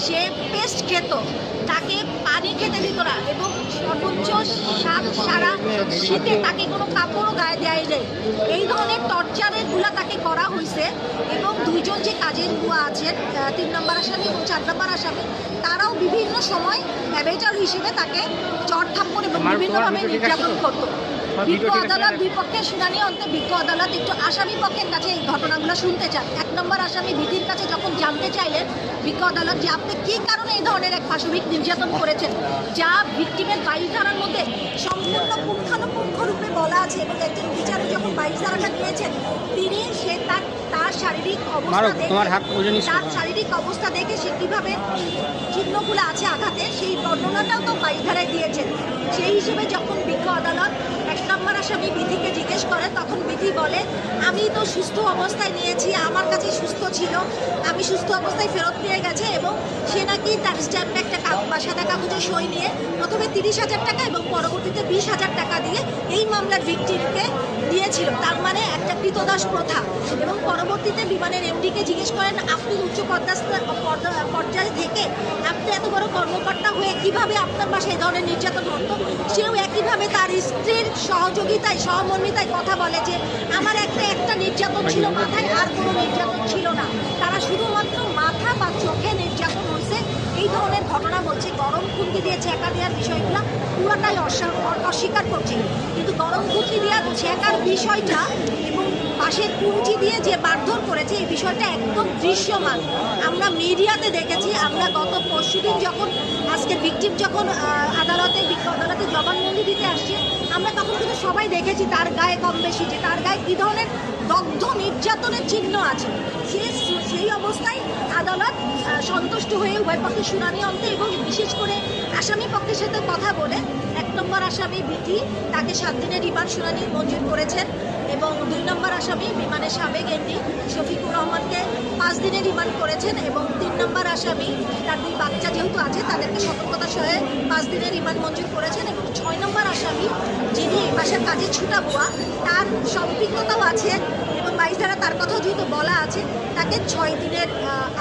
সে paste খেত, তাকে পানি খেতে দিত না এবং সর্বোচ্চ সারা শীতে তাকে কোনো কাপড়ও গায়ে দেয় নেই। এই ধরনের টর্চারেরগুলো তাকে করা হয়েছে এবং দুইজন যে কাজের বুয়া আছেন 3 নম্বর আসামি এবং 4 নম্বর আসামি, তারাও বিভিন্ন সময় অ্যাবেটার হিসেবে তাকে চড় থাপ্পড় এবং বিভিন্নভাবে নির্যাতন করতো। বিজ্ঞ আদালত দুই পক্ষের শুনানি অন্তে বিজ্ঞ আদালত একটু আসামি পক্ষের কাছে এই ঘটনাগুলো শুনতে চান। 1 নম্বর আসামি বিধির কাছে যখন জানতে চাইলেন বিজ্ঞ আদালত যে আপনি কী কারণে এই ধরনের এক পাশবিক নির্যাতন করেছেন, যা ভিকটিমের 22 ধারার মধ্যে সম্পূর্ণ পুঙ্খানুপুঙ্খ রূপে বলা আছে এবং একজন বিচারক যখন 22 ধারাটা নিয়েছেন তিনি সে তার শারীরিক অবস্থা দেখে সে কীভাবে চিহ্নগুলো আছে আঘাতের সেই বর্ণনাটাও তো 22 ধারায় দিয়েছেন। সেই হিসেবে যখন বিজ্ঞ আদালত 1 নম্বর আসামি বিধিকে জিজ্ঞেস করে তখন বিধি বলে আমি তো সুস্থ অবস্থায় নিয়েছি, আমার কাছে সুস্থ ছিল, আমি সুস্থ অবস্থায় ফেরত নিয়ে গেছে এবং সে নাকি তার স্ট্যাম্পে একটা সাদা কাগজে সই নিয়ে প্রথমে 30,000 টাকা এবং পরবর্তীতে 20,000 টাকা দিয়ে এই মামলার ভিকটিমকে দিয়েছিল। তার মানে একটা কৃতদাস প্রথা। এবং পরবর্তীতে বিমানের এমডিকে জিজ্ঞেস করেন আপনি উচ্চ পর্যায়ে থেকে আপনি এত বড় কর্মকর্তা হয়ে কিভাবে আপনার বাসায় এই ধরনের নির্যাতন হতো। সেও একইভাবে তার স্ত্রীর সহযোগিতায় সহমর্মিতায় কথা বলে যে আমার একটা নির্যাতন ছিল মাথায়, আর কোনো নির্যাতন ছিল না, তারা শুধুমাত্র মাথা বা চোখে নির্যাতন হয়েছে। এই ধরনের ঘটনা বলছে গরম খুন্তি দিয়ে ছেঁকা দেওয়ার বিষয়গুলো পুরোটাই অস্বীকার করছে, কিন্তু গরম খুন্তি দেওয়ার ছেঁকার বিষয়টা এবং পাশের কুঞ্চি দিয়ে যে মারধর করেছে এই বিষয়টা একদম দৃশ্যমান। আমরা মিডিয়াতে দেখেছি, আমরা গত পরশুদিন যখন আজকে ভিকটিম যখন বিজ্ঞ আদালতে জবানবন্দি দিতে আসছে আমরা তখন কিন্তু সবাই দেখেছি তার গায়ে কম বেশি যে তার গায়ে কী ধরনের দগ্ধ নির্যাতনের চিহ্ন আছে। সেই অবস্থায় আদালত সন্তুষ্ট হয়ে উভয় পক্ষের শুনানি অন্তে এবং বিশেষ করে আসামি পক্ষের সাথে কথা বলে 1 নম্বর আসামি বিধি তাকে 7 দিনের রিমান্ড শুনানি মঞ্জুর করেছেন এবং 2 নম্বর আসামি বিমানের সাবেক এমডি শফিকুর রহমানকে 5 দিনের রিমান্ড করেছেন এবং 3 নম্বর আসামি তার 2 বাচ্চা যেহেতু আছে তাদেরকে সতর্কতা সহে 5 দিনের রিমান্ড মঞ্জুর করেছেন এবং 6 নম্বর আসামি যিনি এই বাসার কাজে ছুটা বুয়া তার সম্পৃক্ততাও আছে এবং 22 ধারা তার কথাও যেহেতু বলা আছে তাকে 6 দিনের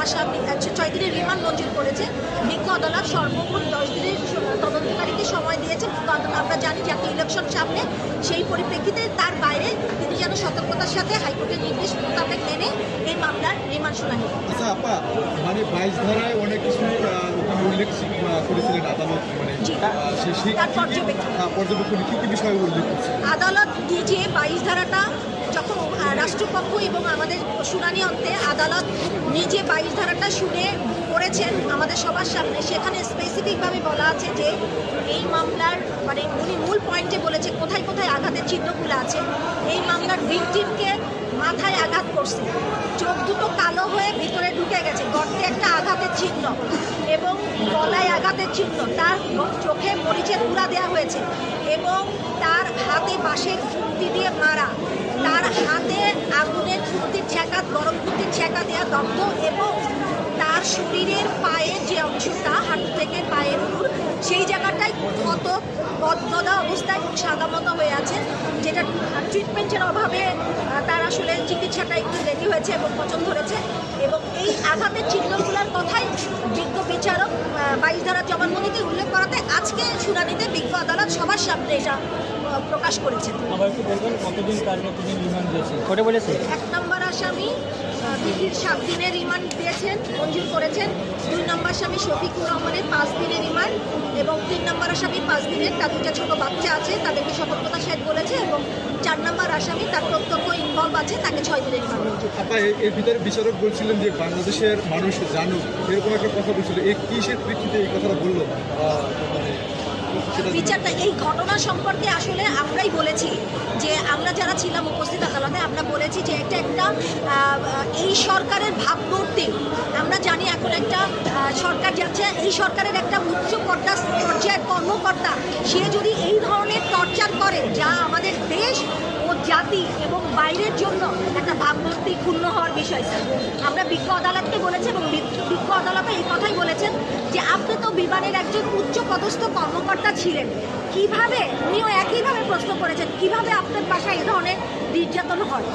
আসামি 6 দিনের রিমান্ড মঞ্জুর করেছে। বিজ্ঞ আদালত সর্বমোট 10 দিনের তদন্তকারীকে সময় দিয়েছে। আমরা জানি জাতীয় ইলেকশন সামনে, সেই পরিপ্রেক্ষিতে তার বাইরে তিনি যেন সতর্কতার সাথে হাইকোর্টের নির্দেশ মোতাবেক মেনে এই মামলার রিমান্ড শুনানি। আচ্ছা আপা, মানে 22 ধারায় অনেক কিছু উল্লেখ করেছিলেন আদালত, মানে তার পর্যবেক্ষণে কী কী বিষয় উল্লেখ করছে আদালত নিজে 22 ধারাটা যখন রাষ্ট্রপক্ষ এবং আমাদের শুনানি অন্তে আদালত নিজে 22 ধারাটা শুনে করেছেন আমাদের সবার সামনে, সেখানে স্পেসিফিকভাবে বলা আছে যে এই মামলার মানে উনি মূল পয়েন্টে বলেছে কোথায় কোথায় আঘাতের চিহ্নগুলো আছে। এই মামলার ভিকটিমকে মাথায় আঘাত করছে, চোখ দুটো কালো হয়ে ভিতরে ঢুকে গেছে, গর্তে একটা আঘাতের চিহ্ন এবং গলায় আঘাতের চিহ্ন, তার চোখে মরিচের গুঁড়া দেওয়া হয়েছে এবং তার হাতে বাঁশের খুন্তি দিয়ে মারা, তার হাতে আগুনের খুন্তির ছেঁকা গরম খুন্তির ছেঁকা দেওয়া দগ্ধ এবং তার শরীরের পায়ের যে অংশটা হাঁটু থেকে পায়ের উপর সেই জায়গাটায় ক্ষত গদগদা অবস্থায় এবং সাদামতো হয়ে আছে, যেটা ট্রিটমেন্টের অভাবে তার আসলে চিকিৎসাটা একটু দেরি হয়েছে এবং পচন ধরেছে এবং এই আঘাতের চিহ্নগুলোর কথাই বিজ্ঞ বিচারক 22 ধারার জবানবন্দিতে উল্লেখ করাতে আজকে শুনানিতে বিজ্ঞ আদালত সবার সামনে এটা প্রকাশ করেছেন। 1 নম্বর আসামি বিধির 7 দিনের রিমান্ড দিয়েছেন মঞ্জুর করেছেন, 2 নম্বর আসামি শফিকুর রহমানের 5 দিনের রিমান্ড এবং 3 নম্বর আসামি 5 দিনের, তার 2টা ছোটো বাচ্চা আছে তাদেরকে সতর্কতা সহিত বলেছে এবং 4 নম্বর আসামি তার প্রত্যক্ষ ইনভলভ আছে তাকে 6 দিনের রিমান্ড মঞ্জুর। এর ভিতরে বিচারক বলছিলেন যে বাংলাদেশের মানুষ জানুক, এরকম একটা কথা বলছিল, এই কিসের প্রেক্ষিতে এই কথাটা বললো বিচারটা এই ঘটনা সম্পর্কে আসলে আমরাই বলেছি যে আমরা যারা ছিলাম উপস্থিত আদালতে আমরা বলেছি যে একটা এই সরকারের ভাবমূর্তি, আমরা জানি এখন একটা সরকার যাচ্ছে, এই সরকারের একটা উচ্চ পর্যায়ের কর্মকর্তা সে যদি এই ধরনের টর্চার করে যা আমাদের দেশ ও জাতি এবং বাইরের জন্য একটা ভাবমূর্তি ক্ষুণ্ণ হওয়ার বিষয়। স্যার আমরা বিজ্ঞ আদালতকে বলেছি এবং বিজ্ঞ আদালতে এই কথাই বলেছেন যে আপনি তো বিমানের একজন উচ্চ পদস্থ কর্মকর্তা ছিলেন, কিভাবে উনিও একইভাবে প্রশ্ন করেছেন কিভাবে আপনার বাসায় এ ধরনের নির্যাতন হয়।